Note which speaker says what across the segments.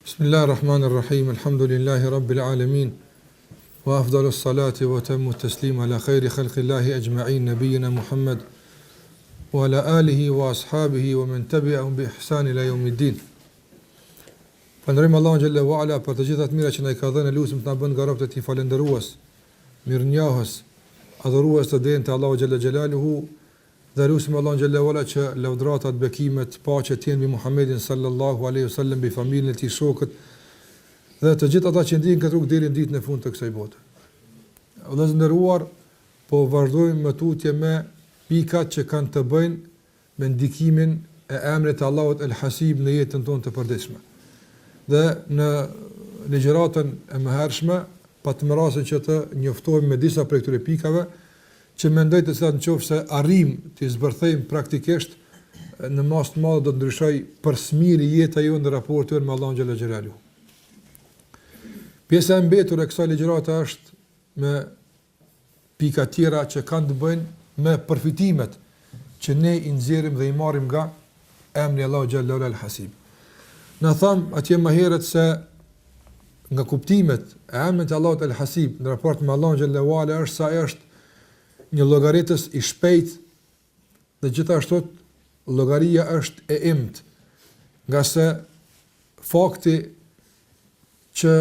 Speaker 1: Bismillahirrahmanirrahim. Alhamdulillahi rabbil alamin. Wa afdalus salati wa tammu taslim ala khairi khalqillahi ajma'in nabiyyina Muhammad wa ala alihi wa ashabihi wa man tabi'ahum bi ihsan ila yawmiddin. Falënderojmë Allahun xhalla wa ala për të gjitha të mira që na i ka dhënë, lutem të na bën nga robët e tij falëndërues, mirënjohës, adhurues të denjtë Allahu xhalla xjalaluhu. Dhe lusim Allahun xhalla wala që lavdratat, bekimet, paqja të jenë mbi Muhammedin sallallahu alaihi wasallam, mbi familjen e tij, shokët dhe të gjithë ata që ndjekin këtë rrugë deri në ditën e fundit të kësaj bote. Vëllezër nderuar, po vazhdojmë me tutje me pikat që kanë të bëjnë me ndikimin e emrit të Allahut El Hasib në jetën tonë të përditshme. Dhe në ligjëratën e mëhershme patëm rastin që të njoftohemi me disa prej këtyre pikave që mendoj të cilat nëse arrim të zbërthejmë praktikisht në mas të madhe do të ndryshoj për smiri jeta jonë në raportin me Allahun xhalla xhelaluhu. Pjesa e mbetur e kësaj ligjërate është me pika tjera që kanë të bëjnë me përfitimet që ne i nxjerrim dhe i marrim nga emri Allahu xhalla El Hasib. Na tham atje më herët se nga kuptimet e emrit të Allahut El Hasib në raport me Allahun xhalla wala është sa është një llogaritës i shpejt dhe gjithashtu llogaria është e imt, nga se fakti që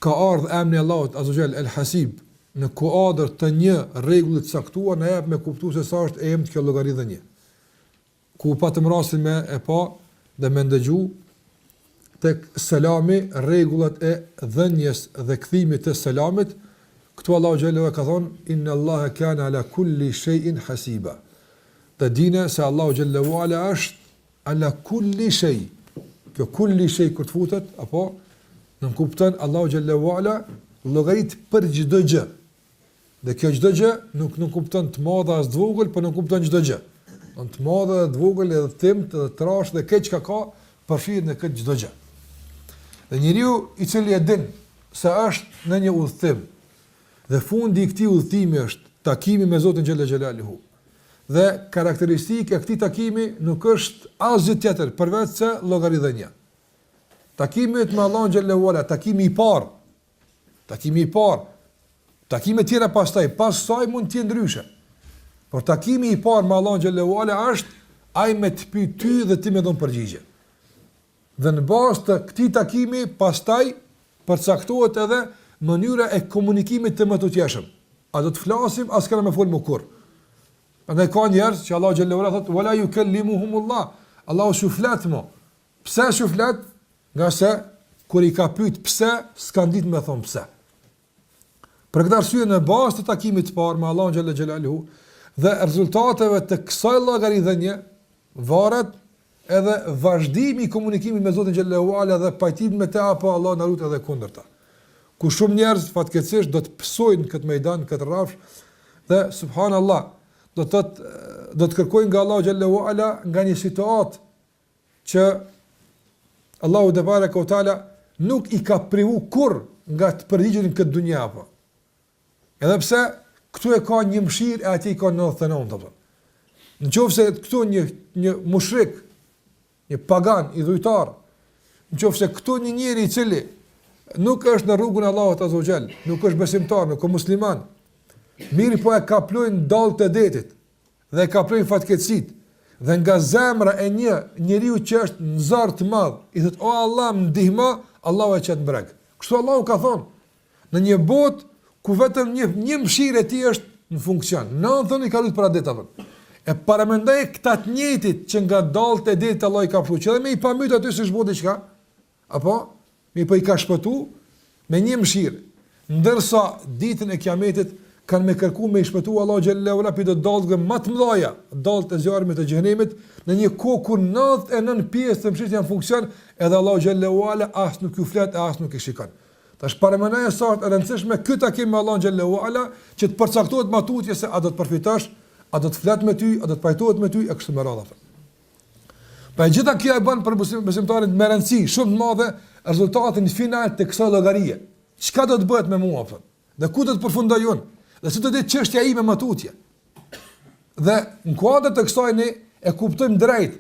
Speaker 1: ka ardhur emri Allahut azza El Hasib në kuadër të një rregulli të caktuar na jep me kuptues se sa është e imt kjo llogari dhe një. Ku patëm rastin me e pa dhe me ndëgju tek selami, rregullat e dhënjes dhe kthimit të selamit. Këtu Allahu xhallahu ka thonë inna Allaha kana ala kulli shay'in hasiba. Të dinë se Allahu xhallahu ala është ala kulli shay. Kjo kulli shay kur të futet apo nën kupton Allahu xhallahu ala llogarit për çdo gjë. Dhe kjo çdo gjë nuk kupton të madhe as të vogël, por nuk kupton çdo gjë. Don të madhe dhe të vogël edhe të thimt dhe të trash dhe keq ka përfshirë në këtë çdo gjë. Dhe njeriu i cili e din se është në një udhëtim dhe fundi i këtij udhëtimi është takimi me Zotin xhalla xhelaluhu. Dhe karakteristika e këtij takimi nuk është asgjë tjetër përveç se llogaridhënia. Takimi me Allahun xhallahu ala, takimi i parë. Takimi i parë. Takime tjera pastaj, pas saj mund të jenë ndryshe. Por takimi i parë me Allahun xhallahu ala është ai me të pyet ty dhe ti më dhon përgjigje. Dhe në bazë të këtij takimi pastaj përcaktohet edhe mënyra e komunikimit të mëtutjeshëm. A do të flasim, as këna me folë më kur. Andaj ka njerëz që Allahu xhallahu ala thotë wala yukallimuhumullah. Allahu shuflet mo. Pse shuflet? Nga se kur i ka pyet pse, s'kan ditë me thon pse. Për këtë arsye në bazë të takimit të parë me Allahun xhallahu xhelaluhu dhe rezultateve të kësaj llogaridhënie varet edhe vazhdimi i komunikimit me Zotin xhallahu ala dhe pajtimi me të apo Allah na lut edhe kundërta. Ku shumë njerëz fatkeqësisht do të psojnë këtë ميدan, këtë rrafsh dhe subhanallahu do të kërkojnë nga Allahu xhallahu ala nga një situatë që Allahu te bareka u taala nuk i ka privu kurr nga të përgjigjen në këtë dunja apo. Edhe pse këtu e ka një mëshirë e atij ka 99 apo. Nëse këtu një mushrik, një pagan, i dhujtar, nëse këtu një njeri i cili nuk është në rrugën e Allahut azza wa jall, nuk është besimtar, nuk është musliman. Mirë po e kaplojnë dallët e detit dhe e kaplojnë fatkeqësitë. Dhe nga zemra e një njeriu që është në zor të madh, i thotë o Allah më ndihmo, Allahu e çet breg. Kështu Allahu ka thonë, në një botë ku vetëm një mëshirë e tij është në funksion. 90 i ka lutur para detit apo. E paramendoj këta të njëjtit që nga dallët e detit Allah i ka fshirë, edhe me i pamyt aty se ç'bën diçka. Apo mi po i ka shpëtu me një mëshirë, ndërsa ditën e kiametit kanë me kërku me i shpëtu Allah xhallahu ala për të dallëve më të mëdha, dallët e zjarrit të xhenemit, në një kohë kur 99 pjesë të mëshirës janë funksion, edhe Allah xhallahu ala as nuk ju flet, as nuk e shikon. Tash paramenaja sa është e rëndësishme ky takim me Allah xhallahu ala që të përcaktohet matutje se a do të përfitosh, a do të flet me ty, a do të pajtohet me ty e kështu me radhë. Pa gjitha kjo e bën për besimtarin me rëndësi shumë të madhe rezultatin final të kësaj llogarie. Çka do të bëhet me mua thon? Dhe ku do të përfundoj unë? Dhe si do të çështja ime me tutje? Dhe në kuadër të kësaj ne e kuptojmë drejt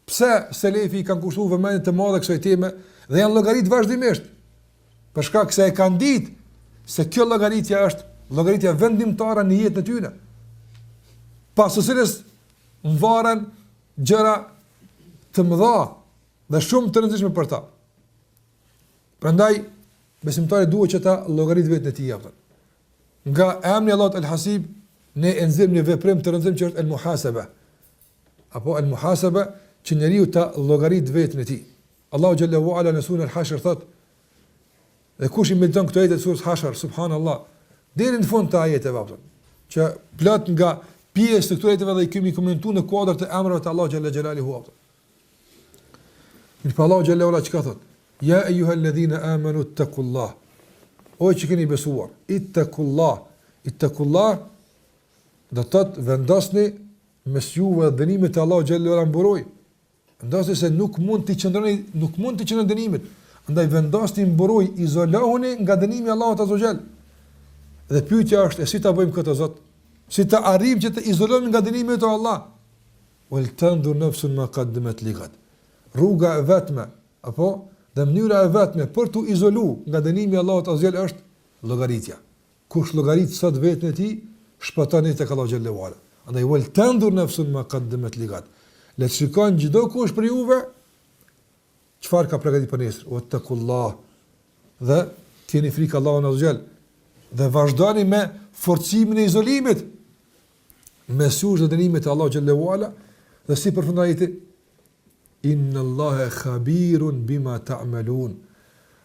Speaker 1: pse selefi kanë kushtuar vëmendje të madhe kësaj teme dhe janë llogarit vazhdimisht. Për shkak se e kanë ditë se kjo llogaritja është llogaritja vendimtare në jetën e tyre. Pas së cilës varen gjëra të mëdha dhe shumë të rëndësishme për ta. Prandaj besimtari duhet që ta llogarit vetën e tij apo. Nga emri Allahut El-Hasib ne e nxjerrim një veprim të rëndësishëm që është el-muhasaba. Apo el-muhasaba që njeriu ta llogarit vetën e tij. Allahu xhallahu ala në surën Al-Hashr thot: "Dhe kush i mediton këto ajete të surës Hashr, subhanallahu, deri në fund të ajeteve apo, që plot nga pjesë të këtyre ajeteve dhe i kemi komentuar në kuadër të emrave të Allahu xhallahu xhelaluhu apo." Mirë, Allahu xhallahu ala çka thot? "Ya ayyuhalladhina amanu ittaqullah." O që keni besuar, ittaqullah. Ittaqullah do të thotë vendosni mes juve dhe dënimit të Allahu xhallahu ala mburoj. Vendosni se nuk mund të qëndroni dënimit. Andaj vendosni mburoj, izolohuni nga dënimi i Allahut azza xal. Dhe pyetja është, si ta bëjmë këtë Zot? Si ta arrijmë që të izolohemi nga dënimi i Allah? Wal tanzur nafsun ma qaddamat lighat. Rruga e vetme apo dhe mënyra e vetme për të izoluar nga dënimi i Allahut azza xal është llogaritja. Kush llogarit sot vetën e tij, shpëton tek Allahu xhallahu ala. Andaj wal tanzur nafsun ma qaddamat lighat. Le të shikojnë çdo kush për juve çfarë ka përgatitur për nesër. Wattaqullah. Dhe keni frikë Allahut azza xal. Dhe vazhdoni me forcimin e izolimit mes jush dhe dënimit të Allahu xhallahu ala. Dhe si përfundon ajeti, inna Allaha khabirun bima ta'malun.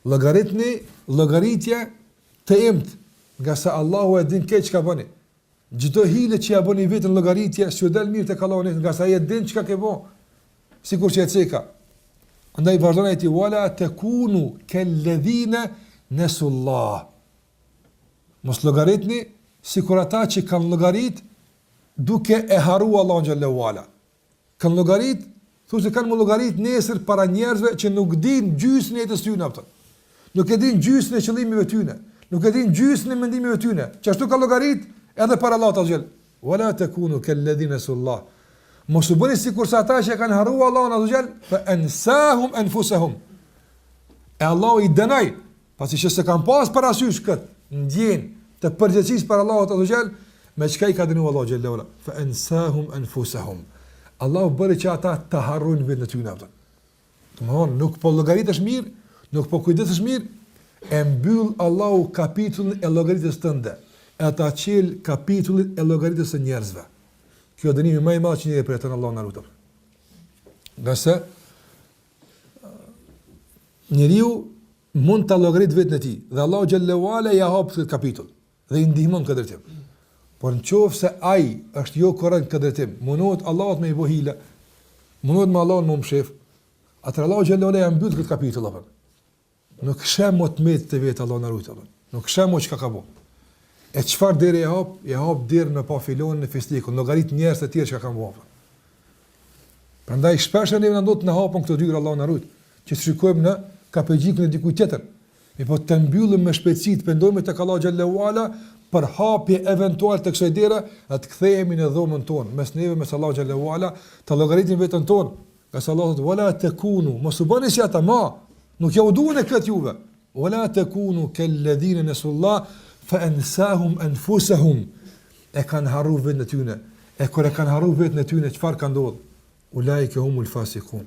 Speaker 1: Llogaritja të imt, nga sa Allahu e din këtë çka bëni. Çdo hile që ja bëni vetën llogaritje, s'ju dal mirë tek Allahu, nga sa ai e din çka ke bë. Sikur që e ceka. Andaj vazhdon ajeti wala takunu kalladhina nasullah. Mos llogaritni sikur ata që kanë llogarit duke e harruar Allahun xhallahu ala. Kanë llogarit, thosë kanë llogarit nesër para njerëzve që nuk dinë gjysmën e jetës tyne apo. Nuk e dinë gjysmën e qëllimeve tyne, nuk e dinë gjysmën e mendimeve tyne. Që ashtu ka llogarit edhe para Allahut azza xal. Wala takunu kalladhina nasullah. Mos u bëni sikur sa ata që kanë harruar Allahun azza xal, fa ansahum anfusahum. E Allahu i dënoi, pasi që se kanë pas parasysh kët, ndjen të përgjegjësisë për Allahut azza xal, me çka i ka dënuar Allahu xhallahu ala. Fa ansahum anfusahum. Allahu bëri që ata të harrojnë vetën e tyre ato. Domthon nuk po llogaritesh mirë, nuk po kujdesesh mirë, e mbyll Allahu kapitullin e llogaritës tënde. E ata qel kapitullin e llogaritës së njerëzve. Kjo dënimi më i madh që njëri për të Allahu na lutem. Nëse njeriu mund ta llogarit vetën e tij dhe Allahu xhallahu ala ja hap këtë kapitull dhe i ndihmon këtë drejtim. Por nëse ai është jo korrekt këtë drejtim, mundohet Allahut me i bëj hile, mundohet me Allahun më mshef, atë Allahu xhallahu ala ja mbyll këtë kapitull apo. Nuk shem më të met të vetë Allahu na lutem. Nuk shem më çka ka bë. E çfarë deri e hap deri në pa filon në festikun, llogarit njerëz të tjerë që kanë bërë. Prandaj shpesh ne na ndot të na hapon këto dyra Allahu na rujt, që shikojmë në kapëgjikun e dikujt tjetër. Ne po të mbyllim me shpejtësi, të pendojmë tek Allahu xhallahu ala për hapje eventual të kësaj dere, atë kthehemi në dhomën tonë, mes neve mes Allahu xhallahu ala, të llogaritim veten tonë. Ka Allahu thotë wala takunu, mos u bëni si ata nuk ja u duan këtë juve. Wala takunu kalladhina nasullah fa ansahum anfusahum. E kanë harruar vetën e tyre. E kur e kanë harruar vetën e tyre, çfarë ka ndodhur? Ulaika humul fasiqun.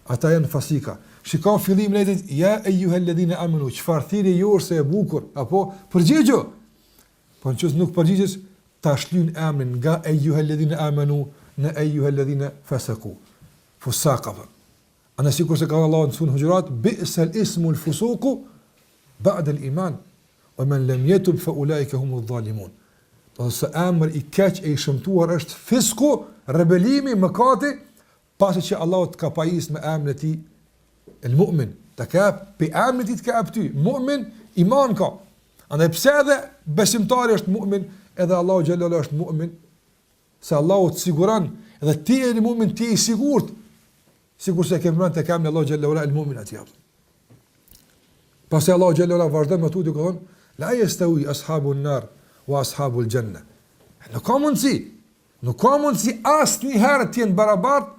Speaker 1: Ata janë fasika. Shikon fillimin e ajetit ya ayyuhalladhina amanu, çfarë thirrje jorse e bukur, apo përgjigjo. Po nëse nuk përgjigjesh, ta shlyn emrin nga ayyuhalladhina amanu në ayyuhalladhina fasaqu. Fusaqa. Ana sikur se ka Allahu në sunë Hujurat, bi'sal ismul fusuqu ba'da al-iman, wa man lam yatub fa ulaika humudh zalimun. Do të emri i keq e i shëmtuar është fisku, rebelimi, mëkati, pasi që Allahu të ka pajis me emrin e tij el-mu'min. Ta ka pe emrin e tij të ka ty, mu'min, iman ka. Andaj pse edhe besimtari është mu'min, edhe Allahu xhallahu është mu'min, se Allahu të siguron, edhe ti je mu'min, ti je i sigurt. Sikur se kemë rënë të kemë në Allah xhallahu ala el-mu'min atij. Pasi Allah xhallahu ala vazhdon me tuti kohën, la yastawi ashabun nar wa ashabul janna. Nuk ka mundsi asnjëherë të jenë barabartë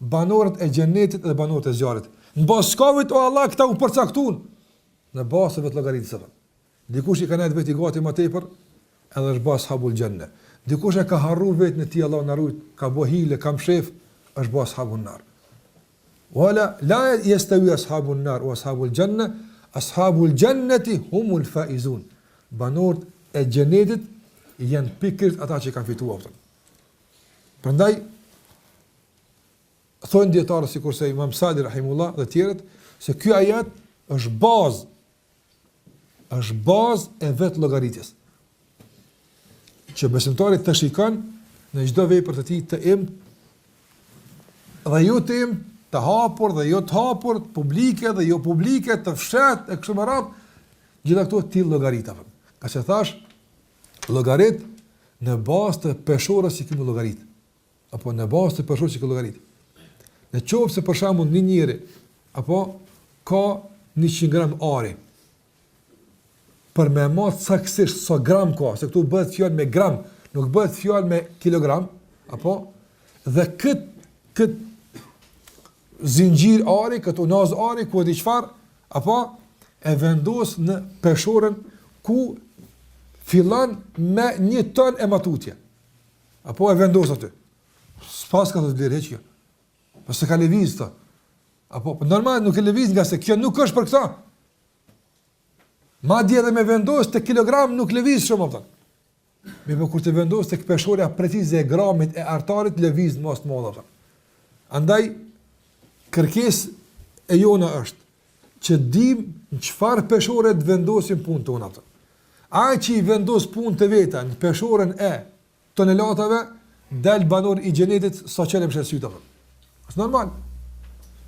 Speaker 1: banorët e xhenetit dhe banorët e zjarrit. Në bazë çkavit o Allah këta u përcaktun. Në bazë të vetë llogaritës. Dikush i ka ndaj vetë gati më tepër, edhe është bas habul xhenne. Dikush e ka harruar vetën e tij, Allah na ruaj, ka bëu hile, ka mshef, është bas habun nar. Wala la yastawi ashabun nar wa ashabul janna, ashabul jannati humul faizun. Banorët e xhenetit janë pikërisht ata që kanë fituar. Prandaj thonë dietarë sikurse Imam Sadi rahimullah dhe tjerët se ky ajet është bazë e vetë llogaritjes. Që besimtari të shikon në çdo vepër të tij të imb dhe jo të imb, të hapur dhe jo të hapur, publike dhe jo publike, të fshat e kështu me radhë, gjitha këto ti llogaritave. Ka që thash, llogarit në bazë të peshorës që kemi llogarit. Apo në bazë të peshorës që kemi llogarit. Në qoftë se për shembull një njeri apo ka 100 gram ari. Për me marrë saksisht sa gram ka, se këtu bëhet fjalë me gram, nuk bëhet fjalë me kilogram, apo dhe kët zinxhir ari, kët unaz ari, ku di çfarë, apo e vendos në peshorën ku fillon me 1 ton e matutje. Apo e vendos aty. S'pas ka të vlerë hiç kjo. Po se ka lëviz të. Apo normal nuk e lëviz nga se kjo nuk është për këtë. Madje edhe me vendos të kilogram nuk lëviz shumë atë. Me po kur të vendos të peshorja precize e gramit e artarit lëviz mos të madh atë. Andaj kërkesë e jona është që dim në çfarë peshore të vendosim punë tonë atë. Ai që i vendos punë të veta në peshorën e tonelatave dal banor i xhenetit sa çelëm shërsyt atë. Është normal.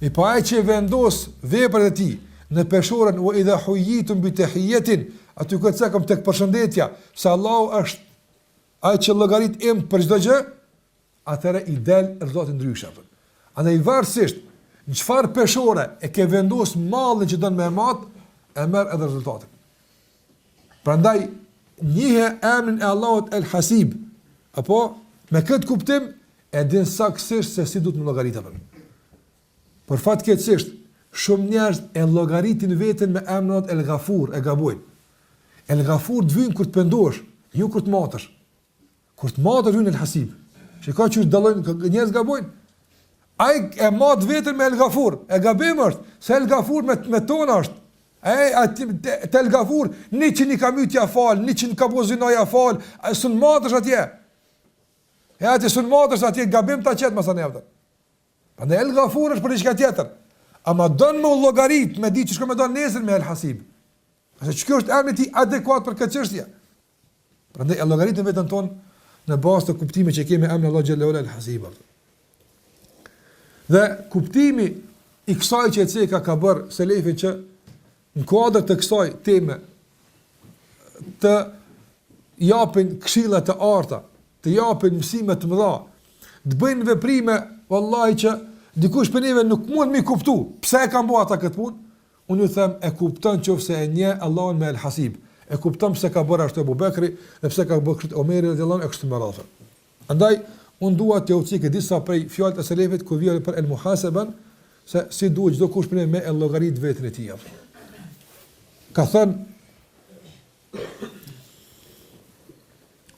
Speaker 1: Mi pa ai që vendos veprat e tij në peshorën wa idha huyitum bi tahiyatin, aty ku cakëm tek përshëndetja, se Allahu është ai që llogarit për çdo gjë, atëra i del rezultate ndryshe atë. Andaj varësisht në çfarë peshore e ke vendos mallin që don me mat, e merr edhe rezultatin. Prandaj njihe emrin e Allahut El Hasib, apo me këtë kuptim e din saktësisht se si duhet të llogaritet. Por fatkeqësisht shumë njerëz e llogaritin veten me emrin El Ghafur, e gabojnë. El Ghafur të vjen kur të pendosh, jo kur të matesh. Kur të matesh vjen El Hasib. Shikoj që dallojnë njerëz gabojnë. Ai e mat veten me El Ghafur, e gabim është, se El Ghafur me tona është. Te El Ghafur, 100 i ka mytja fal, 100 ka bozinoja fal, ai sun matesh atje. E ati sun matesh atje gabim ta qet mos anë atë. Prandaj El Ghafur është për diçka tjetër. Ama don me llogarit, me di që shko me don nesër me El Hasib. Qase kjo është emri i adekuat për këtë çështje. Prandaj e llogaritën vetën ton në bazë të kuptimit që kemi emrin Allah xhallahu El Hasib. Dhe kuptimi i kësaj që Eceka ka bërë selefin që në kuadër të kësaj teme të japin këshilla të arta, të japin mësime të mëdha, të bëjnë veprime vallahi që dikush për neve nuk mund mi kuptu pse e kanë bërë ata këtë punë, unë ju them e kupton nëse e njeh Allahun me El Hasib, e kupton pse ka bërë ashtu Abu Bekri dhe pse ka bërë kështu Omeri radhiyallahu anhu e kështu me radhë. Andaj unë dua të ucikë disa prej fjalëve të selefit ku vjen për el muhasaban, se si duhet çdo kush për ne me el llogarit vetën e tij. Ka thënë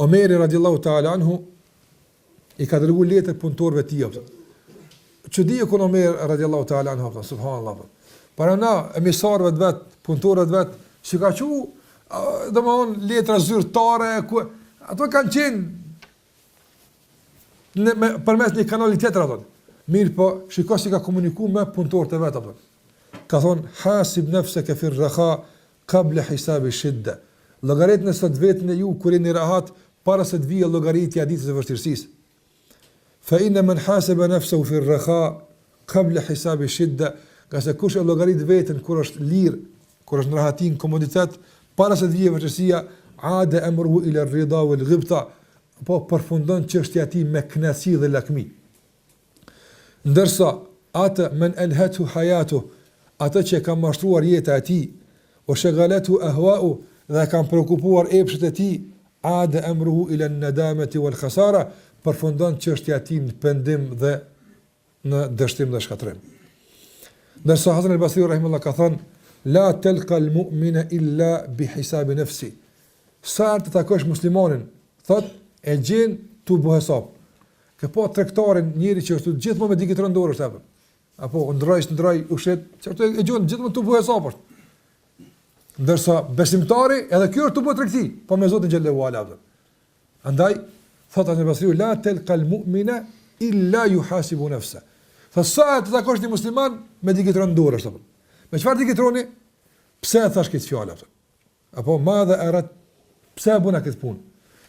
Speaker 1: Omeri radhiyallahu ta'ala anhu i ka dërguar letër punëtorëve të tij. Çudi e kon Omer radhiyallahu ta'ala anhu, subhanallahu. Para na emisarëve të vet, punëtorët vet, si ka thënë, domthon letra zyrtare, ato kanë qenë përmes një kanali tjetër ato. Mirë po, shiko si ka komunikuar me punëtorët e vet ato. Ka thonë, hasib nafsaka fi ar-raha qabla hisab ash-shidda. Llogaritni sot vetën e ju kur jeni rahat para se të vijë llogaritja e ditës së vështirësisë. Fa inna man hasaba nafsahu fi ar-raha qabla hisab ash-shidda, qase kush e llogarit veten kur është lirë, kur është në rahatin, komoditet, para se të vijë vështirësia, ada amruhu ila ar-ridha wal-ghibta. Po përfundon çështja e tij me kënaqësi dhe lakmi. Ndërsa atë men elhatu hayatu, atë që ka mashtruar jeta e tij, o shaghalatu ahwa'u, dhe kanë prekupuar epshet e tij, ada amruhu ila an-nadamati wal khasara, përfundon çështja e tij në pendim dhe në dështim dhe shkatrim. Ndërsa Hasan al-Basri rahimahullah ka thënë, la telqa al-mu'mina illa bi hisabi nafsi. Sa të takosh muslimanin, thot e gjen tu bëj hesab. Që po tregtarin njëri që është gjithmonë me dikë rëndorësh apo. Apo ndroj ushet, çfarë e gjon gjithmonë tu bëj hesab. Ndërsa besimtari edhe kjo është tu bëj tregti, po me Zotin xhallahu ala. Andaj thot Hasan al-Basri, la telqa al-mu'mina illa yuhasibu nafsa. Fa sa të takosh një musliman me dikë rëndorësh apo. Me çfarë dikë troni? Pse e thash këtë fjalë apo? Apo madha erat pse e bëna këtë punë?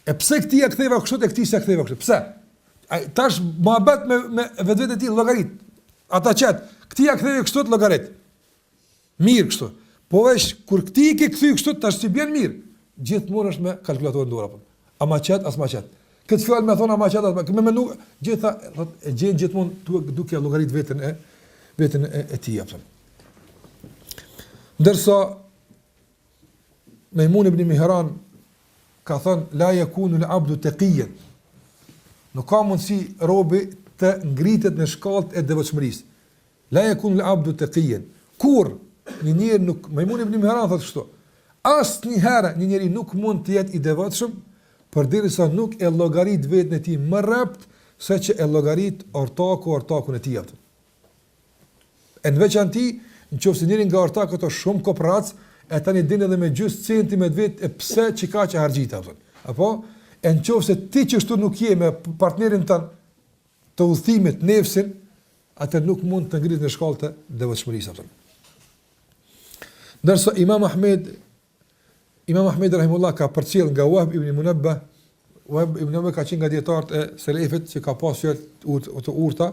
Speaker 1: E pse këti e ktheva kështu e këti se ktheva kështu? Pse? Tash mohabet me vetvete e tij llogarit. Ata çet, këti e ktheva kështu të llogarit. Mirë kështu. Po vesh kur këti i ke kthy kështu tash si bën mirë. Gjithmonë është me kalkulator në dorë apo. Ama çet as ma çet. Këtë fjalë më thon ama çet as më mendu gjitha e gjen gjithmonë duke llogarit veten e tij apo. Ndërsa Mejmun ibn Mihran ka thënë, la yakunu al-abdu taqiyan. Nuk ka mundësi robi të ngritet në shkallët e devotshmërisë. La yakunu al-abdu taqiyan. Kur një njeri nuk, Mejmun ibn Mihran thotë kështu, asnjëherë një njeri nuk mund të jetë i devotshëm përderisa nuk e llogarit veten e tij më rrept se që e llogarit ortakun e tij atë. Në veçanti, nëse njëri nga ortakët është shumë koprac, e tani din edhe me gjysmë centimetër vet e pse çka që harxhit apo. Apo nëse ti që ashtu nuk je me partnerin tën të udhëtimit nefsin, atë nuk mund të ngrihet në shkallë të devotshmërisë apo. Ndërsa Imam Ahmed rahimullah ka përcjell nga Wahb ibn Munabbah, Wahb ibn Munabbah ka qenë nga dietarët e selefit që ka pasur të urta,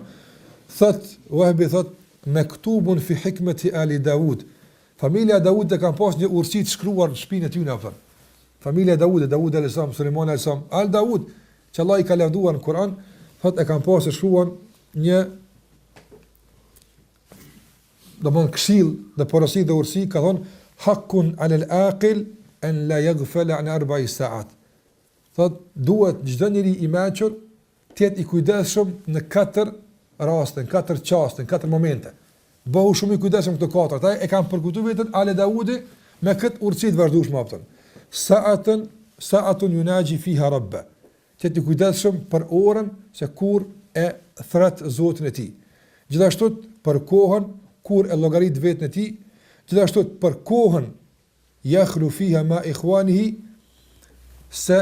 Speaker 1: Wahbi thot mektubun fi hikmeti ali Daud. Familja Daud e kanë pas një urësi të shkruar në shpinën e tyre apo. Familja Daud alayhis salam, Sulejman alayhis salam, al Daud, që Allah i ka lavduar në Kur'an, thot e kanë pas shkruar një domon këshill dhe porosi dhe urësi, ka thon haqqun 'ala al-aqil an la yaghfala an 4 sa'at. Thot duhet çdo njeri i mençur të jetë i kujdesshëm në 4 raste, në 4 çaste, në 4 momente. Bëhu shumë i kujdesshëm këto 4. Ata e kanë përkujtuar vetën Ale Daudi me këtë urtësi të vazhdueshme apo. Sa'atun yunaji fiha rabba. Që të kujdesshëm për orën se kur e thret Zotin e tij. Gjithashtu për kohën kur e llogarit vetën e tij, gjithashtu për kohën yakhlu fiha ma ikhwanihi, se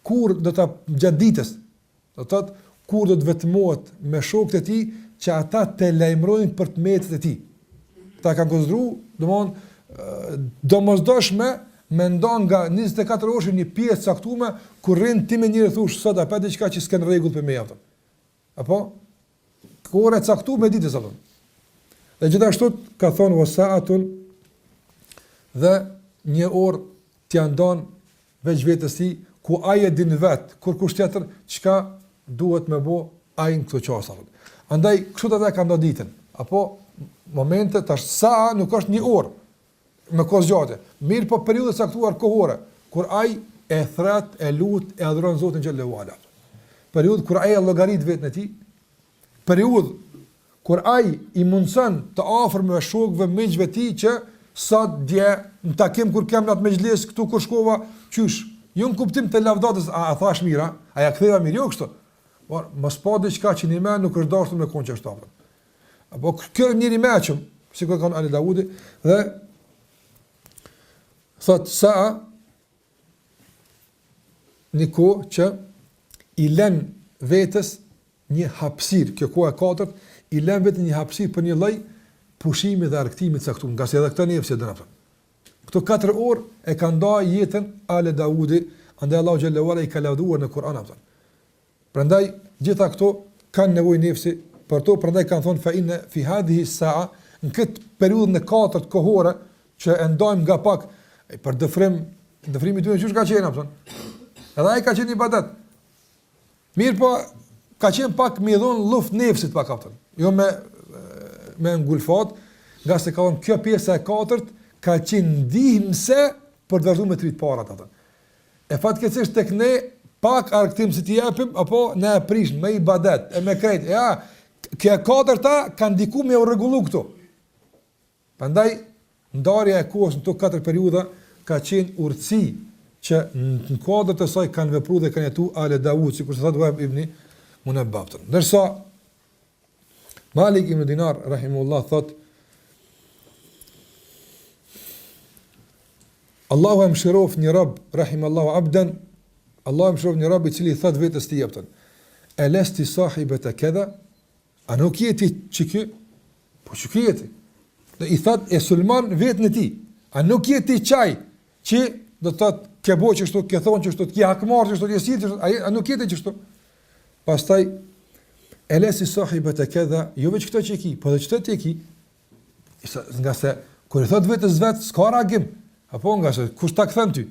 Speaker 1: kur do ta gjatë ditës, do të thotë kur do të vetmohet me shokët e tij që ata të lajmërojnë për të metët e tij. Ta kanë konsideruar, domosdoshme me ndon nga 24 orë një pjesë caktuar kur rrin ti me njëri thosh sot apo diçka që s'kan rregull për me ato. Apo kur e caktuar me ditës apo. Dhe gjithashtu ka thonë wasa'atun dhe një orë t'ja ndon veç vetës tij ku ai e din vet, kur kush tjetër çka duhet me bë ai në këto çasta. Andaj kështu ata kanë ndonjë ditën, apo momente tash sa nuk është një orë me kohë gjatë. Mirë po periudhë caktuar kohore kur ai e thret, e lut, e adhuron Zotin xhallahu ala. Periudhë kur ai e llogarit vetën e tij, periudhë kur ai i mundson të afër me shokëve, miqve të tij që sot dje në takim kur kem natë mexhlis këtu kur shkova, qysh, jo në kuptim të lavdatës, a thash mira, a ja ktheva mirë jo kështu. Por mos pa diçka që një më nuk është dashur me konjë shtapën. Apo kjo njëri mëçëm, sikur kanë Ali Daudi dhe thot sa niko që i lën vetës një hapësirë, kjo koha e katërt, i lën vetë një hapësirë për një lloj pushimi dhe argëtimi të caktuar, nga se edhe këtë nefsi dëna. Këto 4 orë e ka ndaj jetën Ali Daudi, andaj Allahu xhallahu ala i ka lavduar në Kur'an atë. Prandaj gjitha këto kanë nevojë nefsi për to, prandaj kanë thonë fa inna fi hadhihi sa'a, në këtë periudhë në 4 kohore që e ndajmë nga pak për dëfrimi ty në qysh ka qenë apo. Edhe ai ka qenë ibadet. Mirë po ka qenë pak më dhon luft nefsit pak apo. Jo me ngulfat, nga se ka thonë kjo pjesa e 4 ka qenë ndihmëse për të vazhduar me 3 parat atë. E fatkeqësisht tek ne pak argëtim si t'i japim, apo ne e prish me ibadet, e me krejt. Ja, kjo e 4-ta ka ndiku me u rregullu këtu. Prandaj ndarja e kohës në këto 4 periudha ka qenë urtësi që në kuadër të saj kanë vepruar dhe kanë jetuar Ale Daud, sikur thotë Wahb ibn Munabbah. Ndërsa Malik ibn Dinar rahimahullah thotë Allahu e mëshiroft një rob rahimallahu abdan, Allahu e mëshiroft një rob i cili thot vetes tij jepton. Elesti sahibata kadha? A nuk jeti çiki? Po çiki jeti. Dhe i thot e sulman vetën e tij. A nuk jeti çaj që do të thotë ke bëj kështu, ke thonë kështu, ke hakmarr kështu, ke sill kështu, a nuk jeti kështu? Pastaj elesti sahibata kadha? Jo vetë këto që ki, po edhe çto ti ki. Nga se kur i thot vetes vet s'ka reagim. Apo nga se kush ta kthen ty?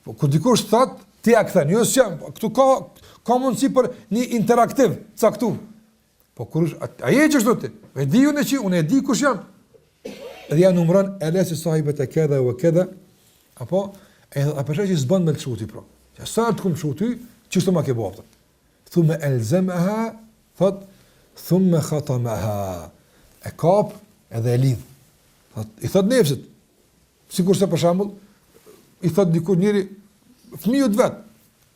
Speaker 1: Po kur dikush thot, ti ja kthen. Jo s'jam, këtu ka mundësi për një interaktiv caktuar. Po kur a je çështu ti? E di unë që unë e di kush jam. Dhe ja numëron elesi sahibet e këdha e këdha, apo edhe apo që s'bën me lëshuti pro. Ja sa të kum shuti, çështë ma ke bëu. Thumma elzamaha, thot thumma khatamaha. E kap edhe e lidh. I thot nefsit. Sikur se për shembull i thot diku njëri fëmijët vet,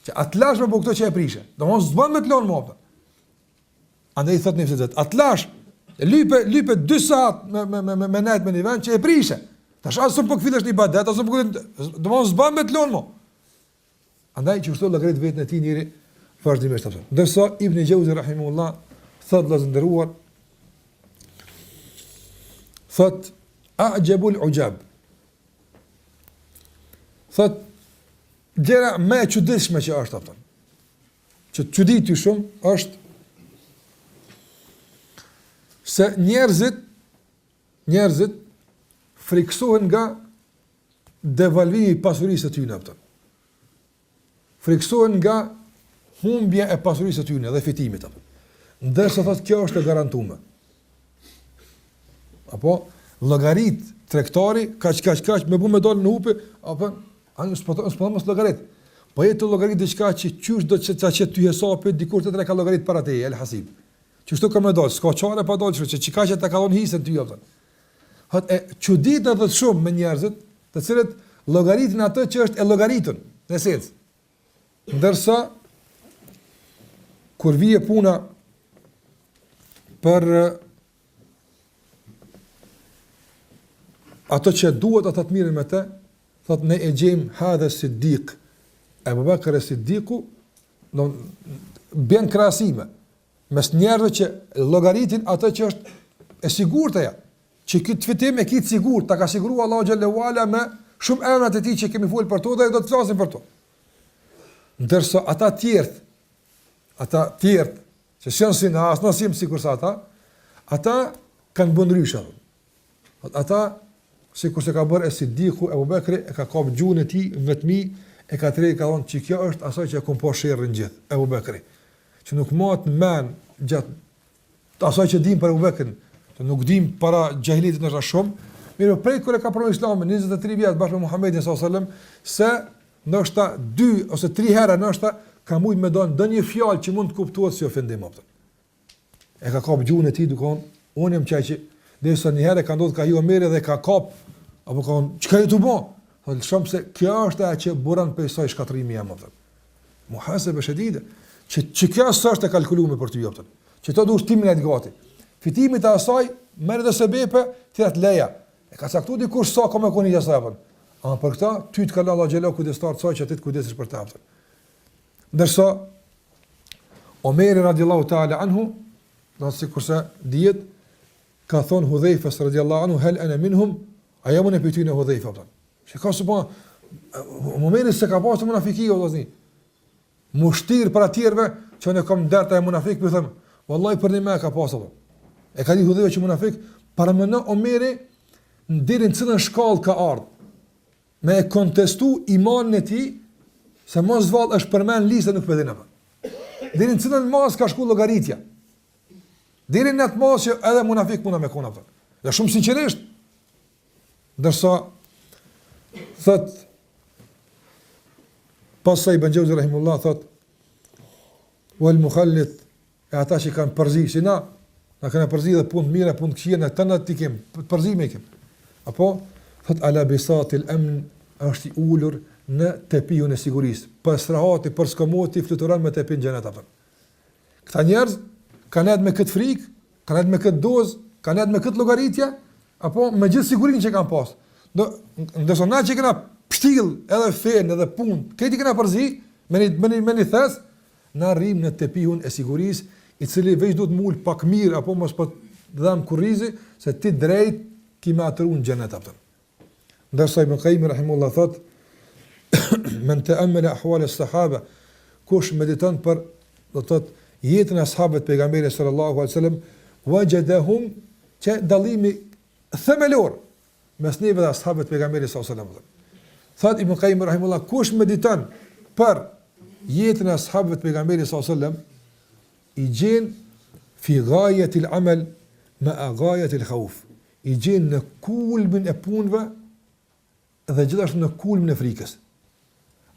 Speaker 1: që atlash me këto që e prishe. Domthonjë s'bën me të lënë më. Andaj i thot nefsit vet, atlash, lype 2 saat me net me një vend që e prishe. Tash as po kfilesh në ibadet, as po domthonjë s'bën me të lënë më. Andaj që çdo llogarit vetën e tij njëri vazhdimisht apo. Ndërsa Ibn Jauzi rahimahullah thot la zëndëruar, thot a'jabul ujab. Thot, gjera me e çuditshme që është aftën. Që të çuditi shumë është se njerëzit friksohen nga devalvimi i pasurisë së tyre aftën. Friksohen nga humbja e pasurisë së tyre dhe fitimit aftën. Ndërsa thot kjo është e garantuar. Apo llogarit tregtari kaç me bu me dal në hupi apo anë s'po mos llogarit. Po jetë llogarit diçka që qysh do të çet ty hesapi dikur të tre ka llogarit para teje el hasib. Çështo ka më dal, s'ka çare pa dal, që çka që ta ka dhon hisën ty apo. Hat e çuditë edhe shumë me njerëzit, të cilët llogaritin atë që është e llogaritën, në esencë. Ndërsa kur vije puna për ato që duhet ata të mirën me të, thot ne e gjejmë hadha Siddiq, Abu Bakr Siddiqu, do bën krahasime mes njerëzve që llogaritin atë që është e sigurt aja, që këtë fitim e kitë sigurt, ta ka siguruar Allahu xhallahu ala me shumë emrat e tij që kemi folur për to dhe do të flasim për to. Ndërsa ata tjerë, që janë si na, as nasim sikur sa ata kanë bën ndryshe. Ata sikur se ka bërë Siddiqu, Abu Bekri e ka kap gjuhën e tij vetmi, e ka thënë ka thonë që kjo është asaj që e kom po sherrën gjithë, Abu Bekri. Që nuk mohat men gjatë asaj që dim për Abu Bekrin, të nuk dim para xahilitit në shumë, mirë prej kur e ka pranuar Islamin 23 vjet bashkë me Muhamedit sallallahu alajhi wasallam, se ndoshta 2 ose 3 herë ndoshta ka mujt me don ndonjë fjalë që mund të kuptohet si ofendim apo. E ka kap gjuhën e tij duke thonë, unë jam çaj që derisa një herë ka ndodhur ka hi Omeri dhe ka kap apo ka thonë, çka je tu bë? Thonë shumë se kjo është ajo që buran për soi shkatrimi jam apo. Muhasebe shadide, që kjo është e kalkuluar për ty apo. Që to duhet timin e gati. Fitimit e asaj merr edhe sebepe të leja. E ka caktuar dikush sa ka më koni asaj apo. Ama për këtë ty të ka Allahu xhelalu kujdestar çaj që ti të kujdesesh për ta apo. Ndërsa Omeri radiallahu ta'ala anhu, do të sikurse dihet ka thon Hudhaifa radhiyallahu anhu hal ana minhum ayamun pituna Hudhaifa thon. Që ka subhan momentin se ka pasur munafiki o vllazni. Mushtir për atjerve që ne kam derta e munafik, më them, wallahi për një ka pasur. E ka ditë Hudhaifa që munafik para më Omeri deri në cilën shkallë ka ardhur. Me kontestu imanin e tij se mos vallë është përmend listë nuk pedin apo. Deri në cilën mas ka shku llogaritja. Deri në atë mos që edhe munafik puna me kona apo. Dhe shumë sinqerisht. Ndërsa thot pasaj Ibn Jauzi rahimullah thot wal mukhallith e ata që kanë përzi si na na kanë përzidhë punë të mira, punë të këqija, të na tikim, përzime ikim. Apo thot ala bisatil amn është i ulur në tepihun e sigurisë. Për strahati, për skomoti fluturon me tepin xhenet apo. Këta njerëz kanë edhe me këtë frikë, kanë edhe me këtë dozë, kanë edhe me këtë llogaritje, apo me gjithë sigurinë që kanë pas. Ndërsa na që kena pështill edhe fen edhe punë, këti kena përzi, me një thes, na rrim në tepihun e sigurisë, i cili veç duhet mul pak mirë apo mos po dham kurrizi se ti drejt ki me atëru në xhenet apo. Ndërsa Ibn Qayyim rahimahullah thot men ta'ammala ahwal as-sahaba, kush mediton për do të thot jetën e ashabëve të pejgamberit sallallahu alaihi wasallam, wajadahum që dallimi themelor mes neve dhe ashabëve të pejgamberit sallallahu alaihi wasallam. Thot Ibn Qayyim rahimahullah, kush mediton për jetën e ashabëve të pejgamberit sallallahu alaihi wasallam, i gjen fi ghayati al-amal ma ghayati al-khawf, i gjen në kulmin e punëve dhe gjithashtu në kulmin e frikës.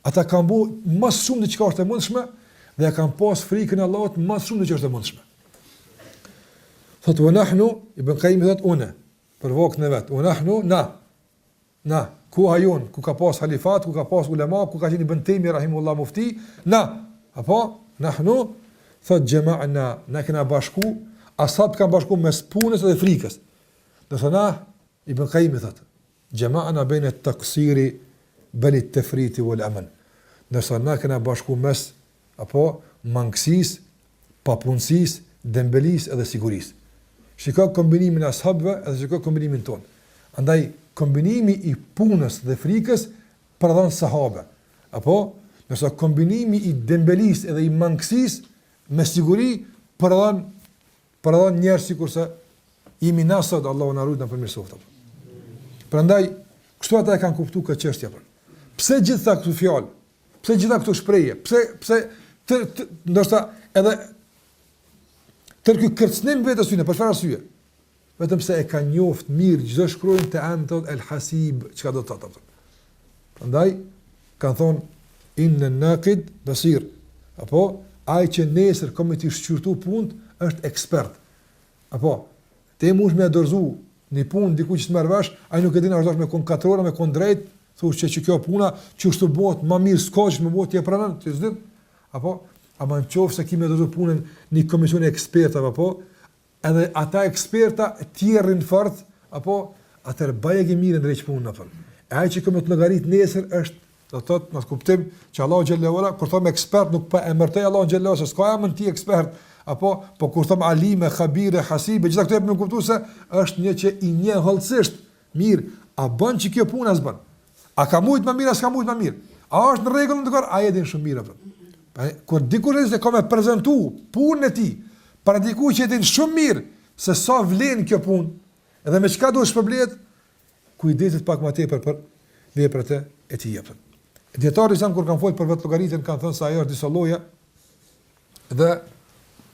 Speaker 1: Ata kanë bu më shumë të çka është e mundshme dhe kanë pas frikën e Allahut më shumë të çka është e mundshme. Thot wa nahnu, Ibn Qayyim thot una për vokën e vet, wa nahnu na ku hajon, ku ka pas halifat, ku ka pas ulema, ku ka qenë Ibn Taymi rahimullah mufti, na apo nahnu thot jama'na, na kena bashku, asat kanë bashku mes punës dhe frikës. Do thona Ibn Qayyim thot jama'na baina at-taqsiri bal at-tafrit wal aman. Nëse na kena bashku mes apo mangësisë, papunësisë, dembelisë edhe sigurisë. Shikoj kombinimin e ashabëve edhe shikoj kombinimin ton. Andaj kombinimi i punës dhe frikës përdhan sahabe. Apo nëse kombinimi i dembelisë edhe i mangësisë me siguri përdhan njerëz sikurse jemi na sot, Allahu na ruaj nga përmirësofta. Prandaj kështu ata e kanë kuptuar këtë çështje. Pse gjitha këto fjalë? Pse gjitha këto shprehje? Pse ndoshta edhe tërky kërcënim vetes syne, për çfarë arsye? Vetëm se e ka njoft mirë çdo shkruajnë te anë thot el hasib, çka do të thotë. Prandaj kanë thonë inna naqid basir. Apo ai që nesër komë të shqyrtu punë është ekspert. Apo te mund me dorëzu në punë diku që të merr vesh, ai nuk e din as me kon 4 ora me kon drejt, thosh që kjo puna çu bëhet më mirë skoç më bëhet ti pranon ti s'di. Apo ama nëse kimi dorëzu punën në komision e ekspertave apo edhe ata eksperta tjerrin fort apo atë bëjë mirë ndrejt punën apo. Ai që komë të llogarit nesër është do të thotë në kuptim që Allahu xhallahu ala kur thonë ekspert nuk pa emërtoj Allahu xhallahu se s'ka emën ti ekspert apo po kur thonë alime, khabire, hasibe, gjithë këto e më kuptu se është një që i njeh hollësisht mirë, a bën që kjo punë as bën. A ka mujt më mirë as ka mujt më mirë. A është në rregull ndonjëherë ai e din shumë mirë apo. Kur dikush e ka më prezantu punën e tij, para dikujt që e din shumë mirë se sa vlen kjo punë dhe me çka duhet shpërblet, kujdeset pak më tepër për veprat e tij apo. Dietarët janë kur kanë folur për vetë llogaritën kanë thënë se ajo është disa lloje dhe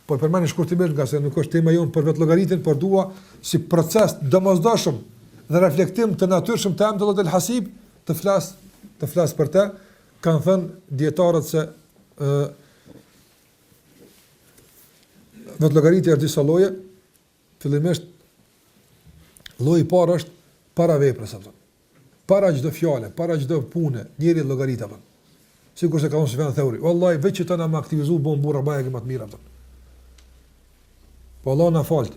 Speaker 1: po përmendni shkurtimisht nga se nuk është tema jon për vetë llogaritën, por dua si proces domosdoshëm dhe reflektim të natyrshëm të amdullah el hasib të flas për të. Kanë thënë dietarët se vetë llogaritja është disa lloje. Fillimisht lloji i parë është para veprës apo. Para çdo fjale, para çdo pune, njëri llogarit apo. Sikur se ka thënë Sufjan Thauri, wallahi veç që na aktivizu bon burra baje më të mirë apo. Po Allah na falt.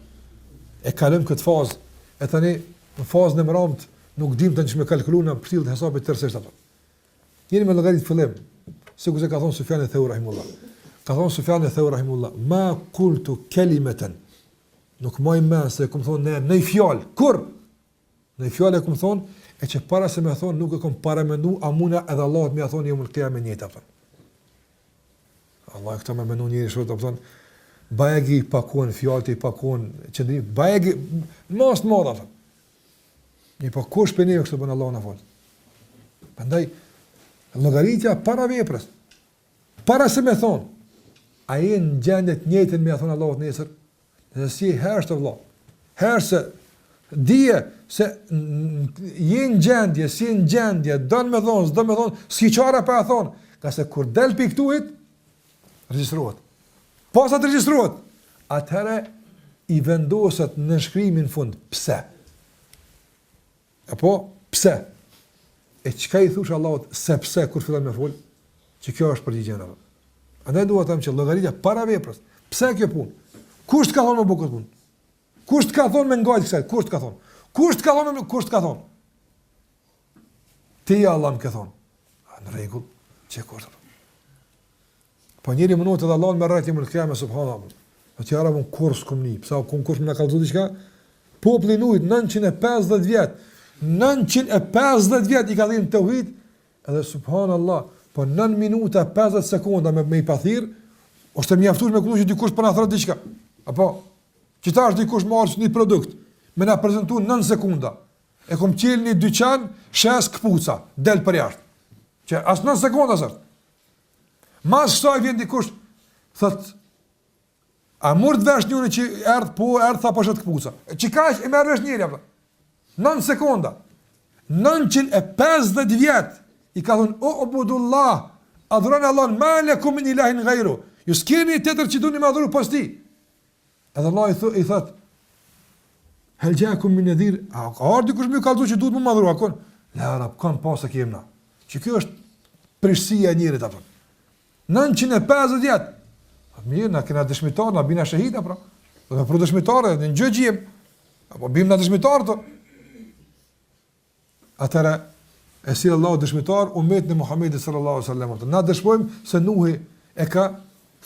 Speaker 1: E kalojm këtë fazë. E tani në fazën e mramët nuk dim tani ç'më kalkulojnë për tillë hesabet tërësisht apo. Njëri me llogarit fillim, sikur se ka thënë Sufjan Thauri rahimullah. Ka thënë Sufjan Thauri rahimullah, ma qultu kalimatan. Nuk më mend se kum thonë në fjalë, kur në fjalë kum thonë e që para se me thonë nuk e kom paramendu, a muna edhe Allah me a thonë jemul këtëja me njëta, pëtën. Allah e këta me menu njëri shurët, pëtën, bajegi i pakon, fjallët i pakon, qëndrim, bajegi, mas të madha, pëtën. Një pa kush për neve kështë të bënë Allah në falë. Pëndaj, llogaritja para veprës, para se me thonë, a e në gjendet njëtën me a thonë Allah të nesër, dhe si herës të vla, herës se, dije se jenë gjendje, si në gjendje, dënë me thonë, s'ki qara pa e thonë, ka se kur del piktuit, registruat. Pasat registruat, atëherë i vendoset në shkrimin fund. Pse? Apo, pse? E çka i thush Allahut sepse kur fillon me fol? Që kjo është përgjigjja. Andaj dua të them që llogaritja para veprës. Pse kjo punë? Kush të ka thonë më bukur punë? Kush të ka thonë me ngajt kësaj? Kush të ka thonë? Kush të ka thonë? Kush të ka thonë? Ti Allah më ka thonë. Në rregull, çe kurrë. Po njëri mënohet edhe Allah me rreth imul kıyame subhanallahu. Atë jara von kurs komni. Pse konkurs më na kallzu diçka? Populli i Nuhit 950 vjet. 950 vjet i ka dhënë tauhid, edhe subhanallahu, po 9 minuta 50 sekonda me i pathir, ose mjaftuar me kulluçi dikush po na thot diçka. Apo që tash dikush marrë një produkt, me na prezantuar 9 sekonda. E kom qelë një dyqan, shes këpuca, del për jashtë. Që as 9 sekonda sërë. Mas kësaj vjen dikush, thët, a mërë të vesh njëri që erdhë tha përshet këpuca. Që ka e merë vesh njëri, 9 sekonda. 950 vjet, i ka thonë, o budullah, adhurani Allah, ma lekum min ilahin gajru. Ju s'keni të tërë që du një madhuru pas ti. Edhe Allah i thët, hel gjakum min nadhir, a ardi kush më kallzu që duhet më madhuru akon? La rab, kanë pasë që jemna. Që kjo është prishësia e njerit apo. 950 vjet. Mirë, na kena dëshmitar, na bina shahida pra. Do të prodhë dëshmitarë, në gjë gjim. Apo bim na dëshmitar to. Atëra e si Allah dëshmitar umetin e Muhamedit sallallahu alaihi wasallam. Na dëshmojmë se Nuhi e ka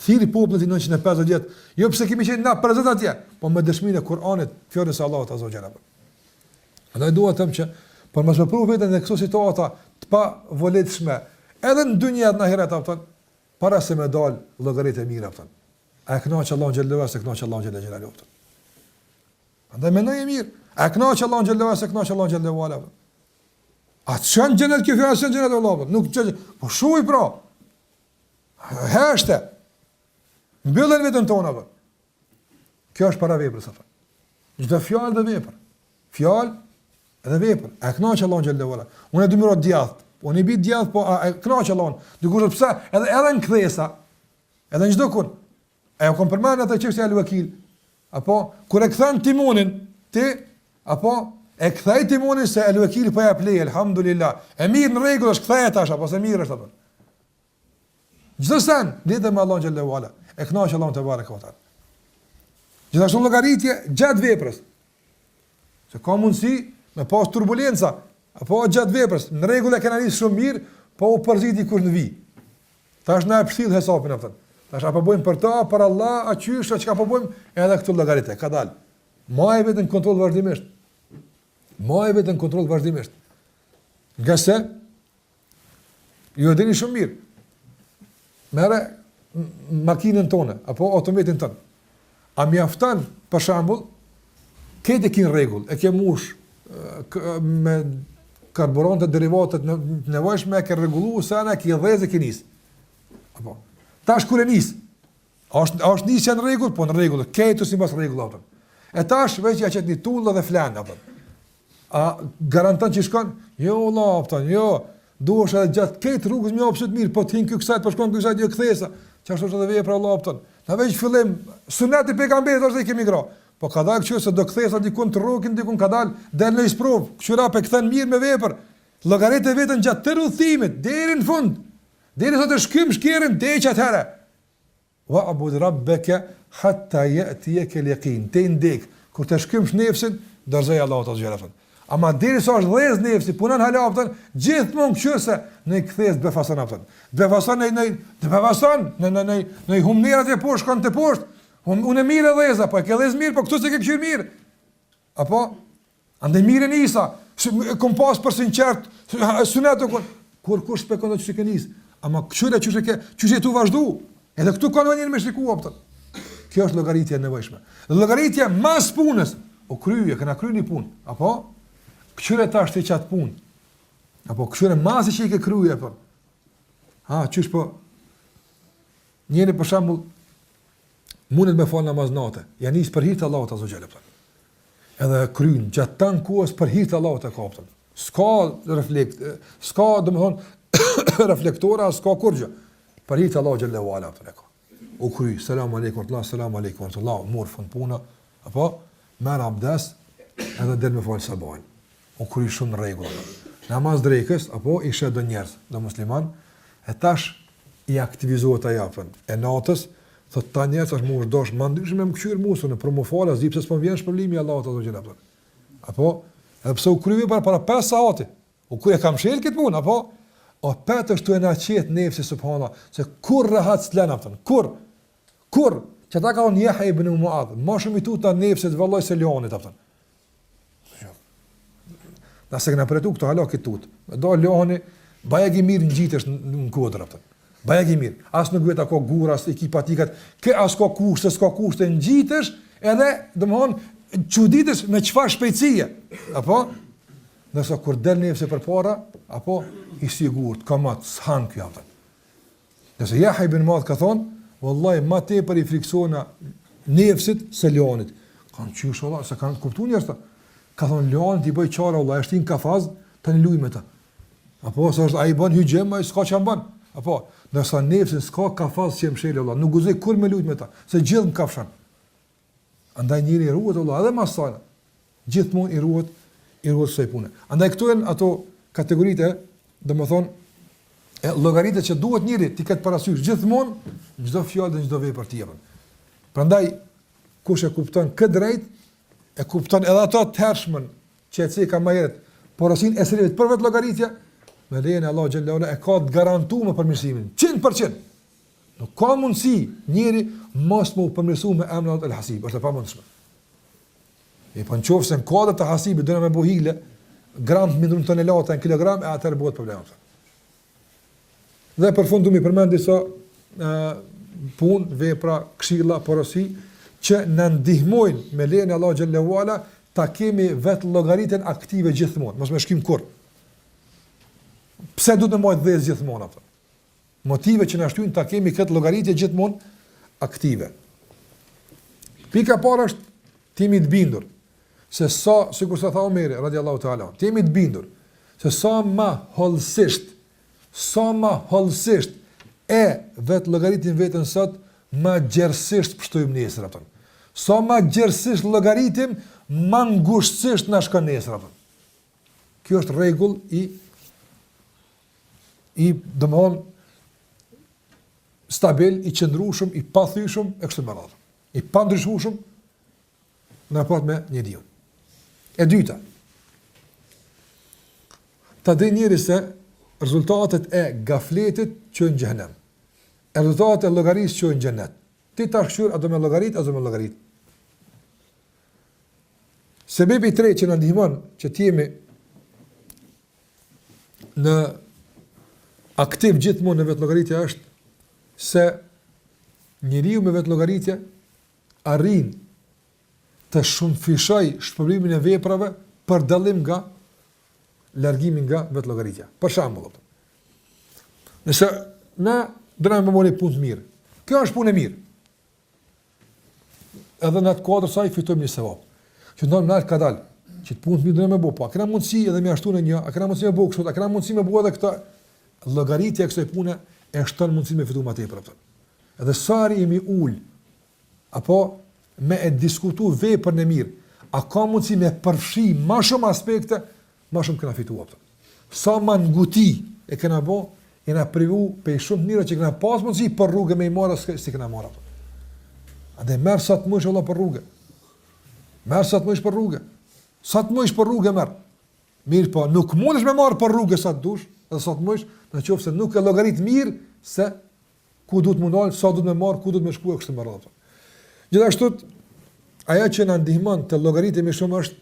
Speaker 1: thiri popullin 950 vjet, jo pse kemi qenë na prezant atje, po me dëshminë e Kur'anit, fjalës së Allahut azza wa jalla. Andaj dua të them që për mos me provë veten në këto situata të pa volitshme, edhe në dynjë në ahiret apo para se me dal llogaritë e mira apo. A kënaq Allahu xhallahu se kënaq Allahu xhallahu. Andaj mendoj e mirë. A kënaq Allahu xhallahu se kënaq Allahu xhallahu. A çan xhenet kjo fjalë xhenet Allahu. Nuk çaj, po shuj pra. Hashte. Mbyllën vetën tonë apo. Kjo është para veprës apo. Çdo fjalë dhe vepër. Fjalë edhe vepër. A kënaq Allahu xhallahu. Unë do më rro djath. Unë i bi djath, po a kënaq Allahun. Dikush pse edhe në kthesa. Edhe në çdo kun. Ajo kom përmend atë çështja e wakil. Apo kur e kthen timonin ti, apo e kthej timonin se el wakili po ja plej, alhamdulillah. E mirë në rregull është kthehet tash apo se mirë është apo. Çdo sen lidhe me Allahun xhallahu ala. E kënaq Allahun te bareka ota. Gjithashtu llogaritje gjatë veprës. Se ka mundësi me pas turbulenca, apo gjatë veprës, në rregull e kena nisë shumë mirë, po u përziti kush në vi. Tash na e përcjell hesapin aftën. Tash apo bëjmë për ta, për Allah, a qysh, a çka po bëjmë, edhe këtu llogaritë ka dal. Ma e vetën kontroll vazhdimisht. Ma e vetën kontroll vazhdimisht. Nga se ju e dini shumë mirë. Merre makinën tonë apo automatin tonë. A mjafton për shembull këtë që në rregull, e ke mush me karburante derivate të nevojshme, ke rregulluar se ana ke dhëzë ke nis. Apo tash kur e nis, është nisja në rregull, po në rregull, këtu sipas rregullat. E tash veç ja çet një tullë dhe flan apo. A garanton që shkon? Jo valla, afton, jo. Duhesh edhe gjatë këtë rrugës më opsit mirë, po të hin kësaj, po shkon kësaj jo kthesa. Çfarë është edhe vepra Allah afton. Na veç fillim suneti pejgamberit është kemi gra. Po ka dalë kështu se do kthesa dikun të rrokin, dikun ka dalë del në isprov. Qyra pe kthen mirë me vepër. Llogaritë vetën gjatë të udhimit deri në fund. Deri sa të shkym shkerin deri atëherë. Wa abud rabbaka hatta yatiyaka al-yaqin. Te ndek kur të shkymsh nefsin, dorëzoj Allahu ta xhelafat. Ama deri sa është rrez nefsi, punon halafton, gjithmonë qyse në kthes befason afton. Befason në humnerat e poshtë kanë të poshtë. Unë e mirë edhe eza, po e ke dhez mirë, po këtu se ke këshirë mirë. Apo? Ande mirë e nisa, kom pas për sinqert, sunet o kur shpekon dhe që ke nisë. Ama këshyre që tu vazhdu, edhe këtu kanë njërë me shriku optën. Kjo është llogaritja e nevojshme. Llogaritja mas punës, o kryje, këna kry një punë. Apo? Këshyre ta është i qatë punë. Apo këshyre masi që i ke kryje, apo? Qysh po, njëri për shambull, mundet me falë namaz nate, janë nisë për hirtë Allahut azza xhela. Edhe kryen gjatë tan kohës për hirtë Allahut e kaptën. S'ka reflekt, s'ka domethënë reflektora, s'ka kurrë. Për hirtë Allahut xhela wala atë. U kry, selam aleikum, selam aleikum, Allah mor fund puna, Apo merr abdes edhe del me fal sabahun. U kry shumë rregull. Namaz drekës apo i sheh do njerëz, do musliman, e tash i aktivizohet ajo apo e natës thot ta njerëz është më urdosh më ndryshim me më kthyer musën për më fal as di pse s'po vjen shpërblimi Allahu ta xhelal apo. Apo edhe pse u krye para 5 savate. U ku e kam shël këtë punë apo o petë është të e na qetë nefsi subhana, se kur rahat s'len aftën, kur, që ta ka unë Jeha ibn Muadh, ma shumë i tu ta nefsi të vëlloj se leonit aftën. Nëse këna përretu këto hala këtë tut, do leoni, bajeg i mirë në gjitesh në kodrë aftën, bajeg i mirë, as nuk vetë ako gura, as ekipa tikat, as ka kushte në gjitesh, edhe dhe më honë, quditës me qëfar shpejtësie, apo? Nësa kur del nefsi për para, apo i sigurt, ka matë, s'han kjo aftën. Nëse Jeha ibn Muadh ka thonë, vëllaj, ma tepër i friksona nefsit se leonit. Kanë qysh, vëllaj, se kanë kuptu njërës ta. Ka thonë, leonit i bëj qara, vëllaj, është i në kafaz, të një luj me ta. Apo, se është, a i bën hygjem, a i s'ka që më bën. Apo, nësa nefsit s'ka kafaz që më shele, vëllaj, nuk guzej kur me luj me ta, se gjithë më kafshan. Andaj njëri i ruhet, vëllaj, edhe mas sajna. Gjithmonë i ruhet së pune. Andaj këtu janë ato kategoritë, domethënë, llogaritë që duhet njëri të ketë parasysh gjithmonë në çdo fjalë dhe çdo vepër tjetër. Prandaj kush e kupton këtë drejt, e kupton edhe ato të hershmën që e ka më herët, porosin e sërit për vetë llogaritja, me lejen e Allah xhallahu ala e ka të garantuar me përmirësimin 100%. Nuk ka mundësi njëri mos më përmirësu me emrin El-Hasib, është e pamundshme. E po nëse në kodrat të hasibit do na me buhile, gram të mindrun tonelata në kilogram, e atëherë bëhet problem. Dhe për fund do mi përmend disa punë, vepra, këshilla, porosi që na ndihmojnë me lejen e Allah xhallahu ala ta kemi vetë llogaritën aktive gjithmonë, mos më shkim kurr. Pse duhet të mbajmë vetë gjithmonë ato? Motive që na shtyn ta kemi këtë llogaritë gjithmonë aktive. Pika parë është timi të bindur. Se sa, sikur sa tha Omeri, radiallahu ta'ala, të jemi të bindur, se sa ma hollësisht e vetë llogaritin vetën sot, ma gjersisht pështojmë nesër atën. Sa ma gjersisht llogaritim, ma ngushtësisht na shkon nesër atën. Kjo është rregull i domthon stabil, i qëndrueshëm, i pathyeshëm e kështu me radhë. I pandryshueshëm në raport me një diun. E dyta, ta dhe njëri se rezultatet e gafletit që në gjëhenem, e rezultatet e llogarisë që në gjennet. Ti ta shqyr, a do me llogarit, a do me llogarit. Sebebi i tretë që në ndihmon që t'jemi në aktiv gjithmonë në vetë llogaritja është se njeriu me vetë llogaritja arrin të shumë fishoj shpërblimin e veprave për dallim nga largimin nga vetë llogaritja. Për shembull, nëse na dëna me bëni punë të mirë, kjo është punë e mirë. Edhe në atë kuadër saj fitojmë një sevap. Që ndonë në ka dalë, që të punë të mirë dëna me bëu, po a kena mundësi edhe me ashtu në një, a kena mundësi me bëu kështu, a kena mundësi me bëu edhe këta, llogaritja e kësaj pune e shton mundësi me fitu më tepër. Edhe sari jemi ul, apo me e diskutu veprën e mirë, a ka mundësi me përfshi ma shumë aspekte, ma shumë këna fitu. Sa ma nguti e këna bo, e na privu pe shumë mira që këna pas mundësi për rrugë me i marë, si këna marë. A dhe merë sa të mëjsh Allah për rrugë. Merë sa të mëjsh për rrugë. Sa të mëjsh për rrugë merë. Mirë po, nuk mundesh me marë për rrugë sa të dush, edhe sa të mëjsh, në qofë se nuk e llogarit mirë, se ku du të mundalë, sa du të me marë, ku du të me shku e kështë të marë. Gjithashtu, aja që në ndihmon të llogaritemi shumë është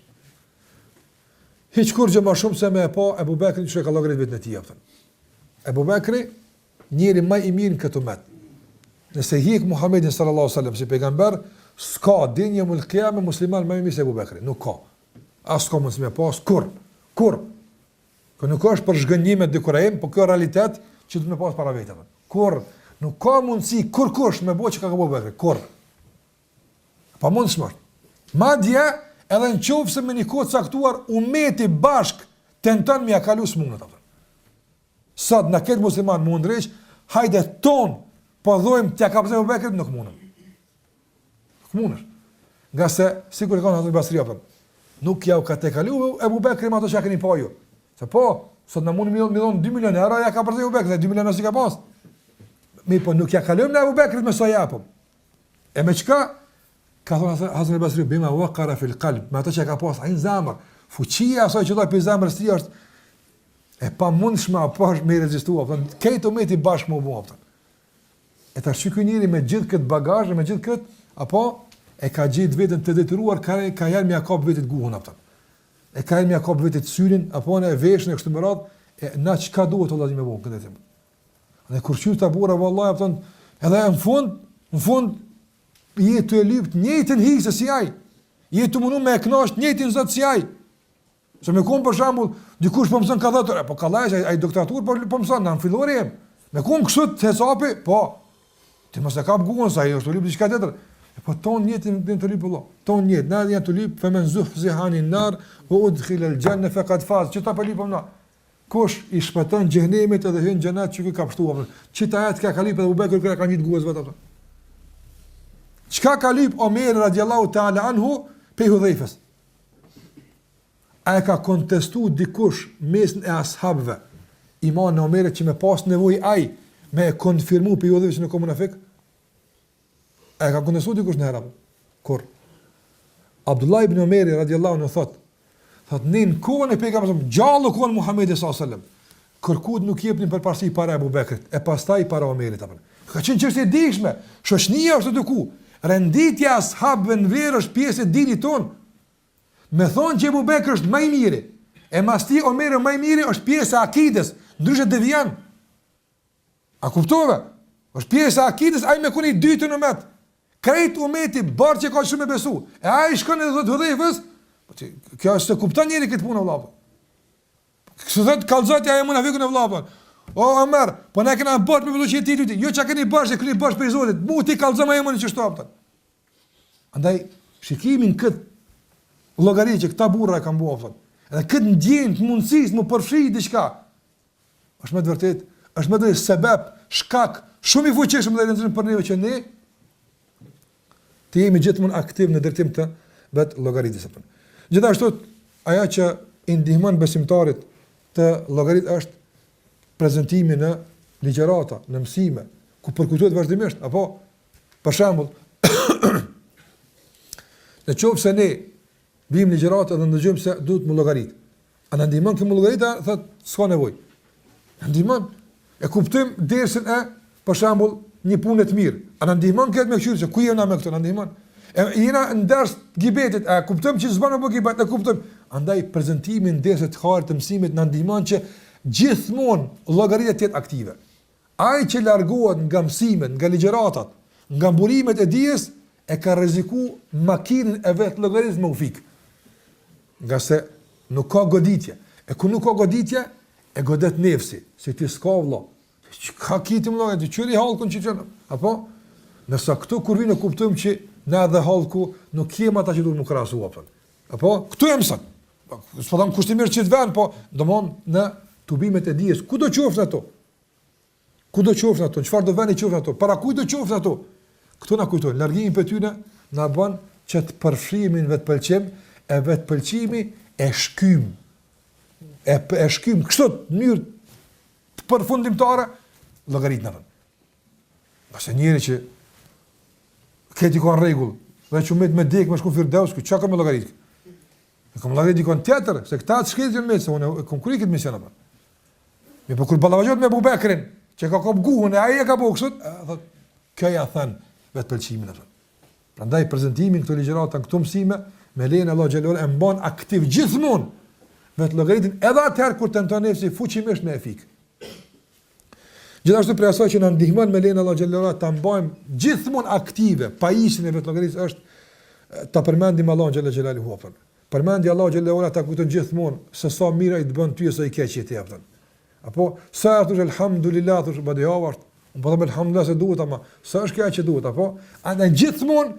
Speaker 1: hiç kur gjë më shumë se me e pa Ebu Bekrin që e ka llogarit vetën e tij. Ebu Bekri, njëri më i mirë në këtë umet. Nëse hiq Muhamedit sallallahu alaihi wasallam si pejgamber, s'ka dinje mul qiyam musliman më i mirë se Ebu Bekri. Nuk ka. As ka mundësi me pas kur. Kjo nuk është për zhgënjime dikurajm, por kjo realitet që do të më pas para vetë. Kur nuk ka mundësi kurkush me bëj çka ka Ebu Bekri. Kur. Pa mund shmart. Madje edhe në qofë se me një kohë caktuar umeti bashk tenton me ja kalu smunët. Sot në këtë musliman mund rreq, hajde ton, po dhojmë t'ja kapëzëm Ebu Bekrit, nuk mundëm. Nuk mundësh. Nga se sikur e kanë Hasan al-Basri apo. Nuk ja u ka tekalu Ebu Bekri me ato që keni pa ju. Se po, sot na mundi mi dhon 2 milionë euro, ja ka përzi Ebu Bekri, 2 milionë si ka pas. Mi po nuk ja kalojmë në Ebu Bekrit me sa japëm. E me çka? Ka thonë Hasan al-Basri bima waqara fil qalb, me ato që ka pas ai në zemër. Fuqia asaj që do të zemrës ti është e pamundshme apo është me rezistuar, po këto me ti bashkë më bëu. E tash ky njeri me gjithë këtë bagazh, me gjithë këtë, apo e ka gjetë veten të detyruar ka janë me akop vetit guhun apo. E ka janë me akop vetit syrin, apo në veshën e kështu me radhë, e na çka duhet vëllai me bëu këtë tim. Dhe kur qysh ta burra vallahi apo edhe në fund je të lypt njëjtën hise si ai. Je të mundu me e kënaqsh njëjtin zot si ai. Se me kom për shembull, dikush po mëson ka dhëtë, po kallaj ai doktoratur po mëson në fillori jam. Me kom kështu të hesapi, po. Ti mos e kap guën sa ai është lyp diçka tjetër. Po ton jetën të lyp vëlla. Ton jetë, na janë të lyp femen zuhzihani nar wa udkhil al-janna faqad faz. Çta po lypom na? Kush i shpëton xhenemit edhe hyn xhenat që ky ka pshtuar. Çita atë ka kalip edhe Abu Bekr kur ka ngjit guës vetë ato. Çka ka lyp Omer radiallahu ta'ala anhu pe Hudhaifës? A ka kontestu dikush mesën e ashabëve iman në Omerit që me pas nevoj ai me konfirmu për Hudhaifës që në komë munafik? A ka kontestu dikush në herab? Kur? Abdullah ibn Omeri radiallahu anhu thot në kohën e pejgamberit gjallë kohën Muhamedi sallallahu alaihi wasallam kërkuat nuk jepnin përparësi para Abu Bekrit e pastaj para Omerit apo. Ka qenë çështje e dikshme, shoqënia është duku. Renditja e ashabëve në verë është pjesë e dinit ton. Me thonë që Abu Bekri është më i miri, e mas ti Omeri më i miri është pjesë e akides, ndryshe devijan. A kuptove? Është pjesë e akides, ai me kuni dytë në met. Krejt umeti barë që ka shumë me besu. E ai shkon edhe thotë Hudhaifës, kjo është se kupton njëri këtë punë vëllai. Kështu thotë kallzoti ai munafikun e vëllai. O Omer, po ne kena bërë me veloçi ti luti. Jo çka keni bërë, keni bërë për Zotin. Mu ti kallzo më emën që shtopta. Andaj shikimin kët llogari që këta burra e kanë bëu. Edhe këtë ndjenjë të mundësisë më përfshi diçka. Është më të vërtet, është më të sebeb, shkak shumë i fuqishëm dhe rëndësishëm për neve që ne të jemi gjithmonë aktiv në drejtim të vet llogaritës apo. Gjithashtu ajo që i ndihmon besimtarit të llogarit është prezantimi në ligjërata, në mësime, ku përkujtohet vazhdimisht, apo për shembull në qoftë se ne vim ligjërata dhe ndëgjojmë se duhet më llogarit. A na ndihmon kjo llogarita, thotë s'ka nevojë. Na ndihmon. E kuptojmë dersën e për shembull një punë të mirë. A na ndihmon këtë me qyrë se ku jena me këtë na ndihmon. E jena në ders gibetit, a kuptojmë që s'bën apo gibet, e kuptojmë. Andaj prezantimi në dersë të hartë të mësimit na ndihmon që gjithmonë llogaria të jetë aktive. Ai që largohet nga mësimet, nga ligjëratat, nga mburimet e dijes, e ka rreziku makinën e vet llogarisë me ufik. Nga se nuk ka goditje. E ku nuk ka goditje, e godet nefsi, se ti s'ka vëlla. Ka kitim llogë, ti çuri hallkun që çon. Apo nëse këtu kur vinë kuptojmë që na edhe hallku nuk kemi ata që duhet më krahasu apo. Apo këtu jam sa. S'po dam kushtimisht që të vën, po domon në tubimet e dijes, ku do qoftë ato? Ku do qoftë ato? Çfarë do vënë qoftë ato? Para kujt do qoftë ato? Këtu na kujtojnë, largimi për tyne na bën që të përfshimin vetpëlqim, e vetpëlqimi e shkym. E shkym kështu në mënyrë përfundimtare llogarit na vën. Pasi njëri që këti ka rregull, dhe që me dek me shku Firdaus, çka ka me llogarit? E kam llogarit dikon tjetër, se këta të shkëtin me se unë kam kurrë këtë mision apo. Me po kur ballavajohet me Abu Bekrin, që ka kop guhun e ai e ka bëu kështu, thotë kjo ja thën vetpëlqimin atë. Prandaj prezantimin këto ligjërata këto mësime me lejen e Allah xhallahu e mban aktiv gjithmonë vetë llogaritin edhe atëherë kur tenton nefsi fuqimisht me efik. Gjithashtu për asaj që na ndihmon me lejen e Allah xhallahu ta mbajmë gjithmonë aktive, pajisjen e vetë llogarisë është ta përmendim Allah xhallahu hu. Përmendja Allah xhallahu ta kujton gjithmonë se sa mirë ai të bën ty ose i keq që ti jap. Apo sa thosh elhamdulillah thosh badjavart, po them elhamdulillah se duhet ama sa është kjo që duhet apo andaj gjithmonë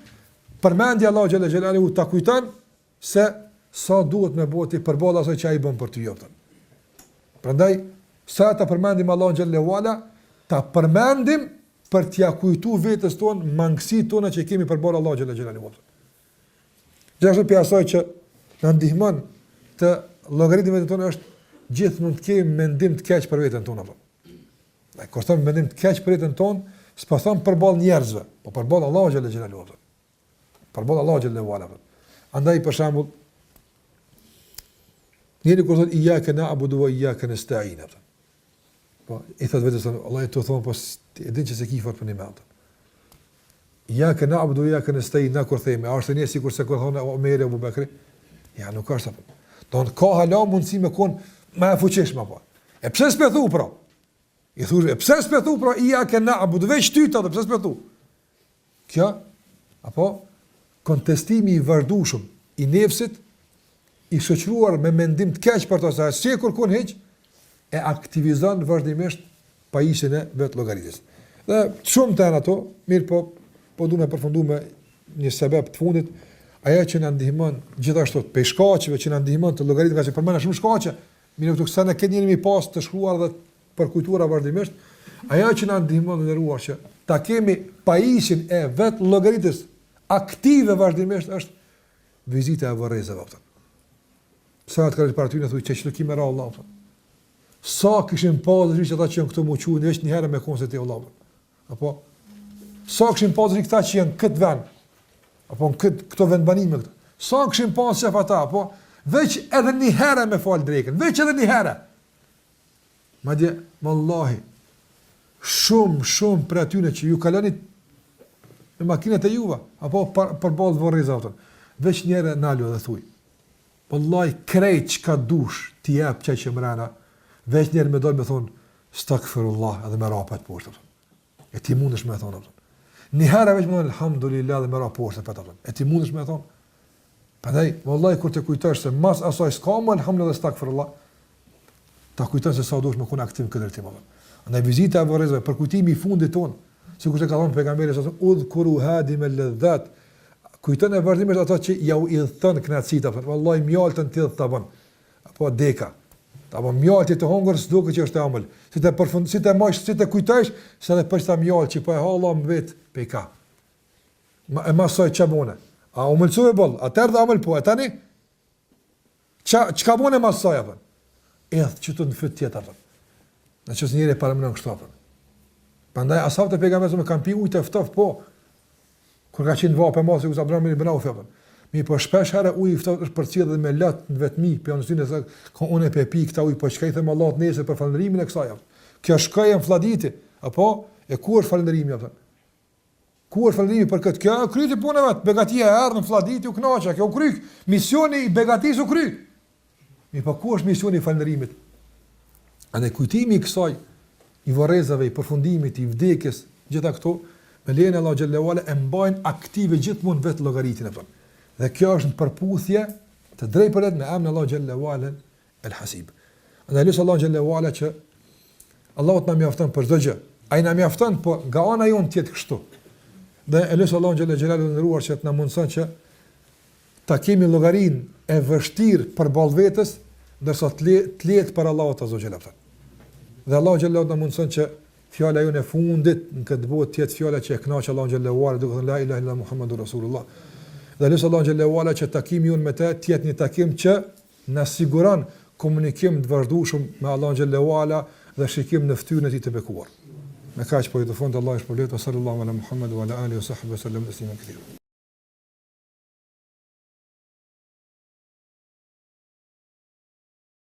Speaker 1: përmendja Allah xhallahu ta kujton se sa duhet me bëti përballë asaj që ai bën për ty jap. Prandaj sa ta përmendim Allah xhallahu ta përmendim për t'ia kujtuar vetes tonë mangësitë tona që kemi përballë Allah xhallahu. Gjithashtu për asaj që na ndihmon të llogaritmë vetën tonë është gjithmonë të kemi mendim të keq për veten tonë apo. Ne kur thon mendim të keq për veten tonë, s'po thon përballë njerëzve, po përballë Allahu xhalla xhelalu. Përballë Allahu xhalla wala. Andaj për shembull njëri kur thot iyyaka na'budu wa iyyaka nasta'in. Po i thot vetes Allah të thon po e din që se ki fort për një mënt. Iyyaka na'budu wa iyyaka nasta'in kur themi, a është ne sikur se kur thon Omeri Abu Bekri? Ja nuk është apo. Don ka hala mundsi me kon më e fuqishme apo. E pse s'pe thu pra? I thuaj, e pse s'pe thu pra iyyaka na'budu veç ty ta, pse s'pe thu? Kjo apo kontestimi i vazhdueshëm i nefsit i shoqëruar me mendim të keq për to sa si kur kon hiç e aktivizon vazhdimisht pajisjen e vet llogaritës. Dhe shumë të ato, mirë po duam të përfundojmë një sebeb të fundit, ajo që na ndihmon gjithashtu pe shkaqeve që na ndihmon të llogaritë nga që përmenda shumë shkaqe, mirë këtu sa ne keni një pas të shkruar dhe për kujtura vazhdimisht, ajo që na ndihmon të nderuar që ta kemi pajisjen e vet llogaritës aktive vazhdimisht është vizita e varrezave apo. Sa të kanë para ty në thuaj që çdo kimë ra Allah. Sa kishin pasur që ata që janë këtu më quajnë veç një herë me konset e Allah. Apo sa kishin pasur këta që janë këtë vend. Apo në këto vendbanime këtu. Sa kishin pasur çfarë ata, apo veç edhe një herë me fal drekën, veç edhe një herë. Madje wallahi shumë për atyre që ju kaloni në makinat e juva, apo për ballë varrezave. Veç një herë nalu dhe thuj. Wallahi krejt çka dush ti jap çaj që mrena, veç njerë me dojnë me thonë, stakfirullah, edhe me rapat poshtë. E ti mundesh me thonë. Një herë veç me thonë, alhamdulillah, dhe me rapat poshtë. E ti mundesh me thonë. Përndaj, wallahi, kur të kujtësh se mas asaj s'ka më, alhamdulillah, dhe stakfirullah, ta kujtësh se sa dush me kun aktiv këtë rëtim. Andaj vizita e varrezave, për kujtimi i fundit tonë, si kur se ka thonë pejgamberi, sa thonë, udhkuru hadi me ledhat, kujtën e vazhdimisht ato që ja u idhëthën knatësita, wallahi mjaltën të idhë të bën, apo deka, apo mjalti të hongër s'duket që është e ëmbël, si të përfund, si të mosh, si të kujtosh, se edhe për ta mjalt që po e ha Allah më vet pe ka. E masoj çabone. A u mëlsoi boll, atëherë da ëmbël po, e tani çka bune masoj apo. Edh që të në fyt tjetër apo. Në çës njëri para më në kështu apo. Prandaj ashabët e pejgamberit me kanë pi ujë të ftoft po. Kur ka qenë vapë mos u Abdullah ibn Auf apo. Mi po shpesh herë uji i ftohtë është përcjellë me lat në vetmi, për anësinë se ka unë pe pi këta ujë po çka i them Allahut nesër për falënderimin e kësaj. Kjo shkojë në fladiti, apo e ku është falënderimi apo? Ku është falënderimi për këtë? Kjo kryti punën vet, begatia e ardhën në fladiti u kënaqja, kjo u kryq, misioni i begatisë u kryq. Mi po ku është misioni i falënderimit? Andaj kujtimi i kësaj i varrezave, i përfundimit, i vdekjes, gjitha këto me lejen e Allah xhallahu ala e mbajnë aktive gjithmonë vetë llogaritin apo. Dhe kjo është në përputhje të drejtpërdrejt me emrin Allah xhallahu ala el-Hasib. Andaj lutem Allah xhallahu ala që Allahu të na mjafton për çdo gjë. Ai na mjafton, po nga ana jon të jetë kështu. Dhe lutem Allah xhallahu xhelalu ndëruar që të na mundson që ta kemi llogarinë e vështirë për ballë vetes, ndërsa të letë për Allahut azza xhela. Dhe Allah xhallahu na mundson që fjala jonë e fundit në këtë botë të jetë fjala që e kënaq Allahu xhallahu ala, duke thënë la ilaha illa Muhammadur Rasulullah. Dhe lutem Allahu xhallahu ala që takimi jonë me të jetë një takim që na siguron komunikim të vazhdueshëm me Allahun xhallahu ala dhe shikim në fytyrën e tij të bekuar. Me kaq po i të fund Allahu shpëlbet sallallahu ala Muhammad wa ala alihi wa sahbihi sallam tasliman katira.